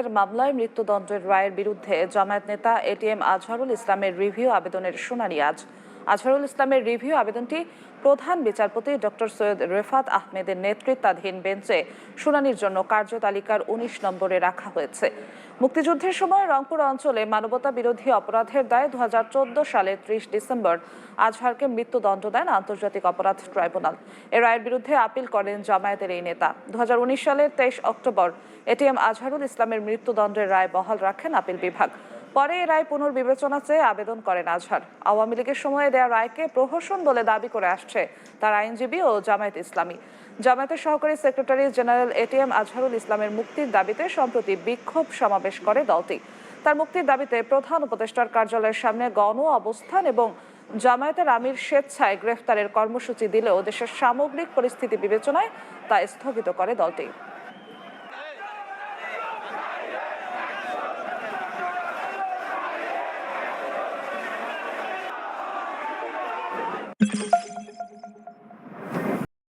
অপরাধের মামলায় মৃত্যুদণ্ডের রায়ের বিরুদ্ধে জামায়াত নেতা এটিএম আজহারুল ইসলামের রিভিউ আবেদনের শুনানি আজ। আজহারুল ইসলামের রিভিউ আবেদনটি প্রধান বিচারপতি ডক্টর সৈয়দ রেফাত আহমেদের নেতৃত্বাধীন বেঞ্চে শুনানির জন্য কার্যতালিকার ১৯ নম্বরে রাখা হয়েছে। মুক্তিযুদ্ধের সময় রংপুর অঞ্চলে মানবতা বিরোধী অপরাধের দায়ে ২০১৪ সালের ৩০ ডিসেম্বর আজহারকে মৃত্যুদণ্ড দেন আন্তর্জাতিক অপরাধ ট্রাইব্যুনাল। এ রায়ের বিরুদ্ধে আপিল করেন জামায়াতের এই নেতা। ২০১৯ সালের ২৩ অক্টোবর এটিএম আজহারুল ইসলামের মৃত্যুদণ্ডের রায় বহাল রাখেন আপিল বিভাগ। পরে এই রায় পুনর্বিবেচনা চেয়ে আবেদন করেন আজহার। আওয়ামী লীগের সময়ে দেয়া রায়কে প্রহসন বলে দাবি করে আসছে তার আইনজীবী ও জামায়াত ইসলামী। জামায়াতের সহকারী সেক্রেটারি জেনারেল এটিএম আজহারুল ইসলামের মুক্তির দাবিতে সম্প্রতি বিক্ষোভ সমাবেশ করে দলটি। তার মুক্তির দাবিতে প্রধান উপদেষ্টার কার্যালয়ের সামনে গণ অবস্থান এবং জামায়াতের আমির স্বেচ্ছায় গ্রেফতারের কর্মসূচি দিলেও দেশের সামগ্রিক পরিস্থিতি বিবেচনায় তা স্থগিত করে দলটি।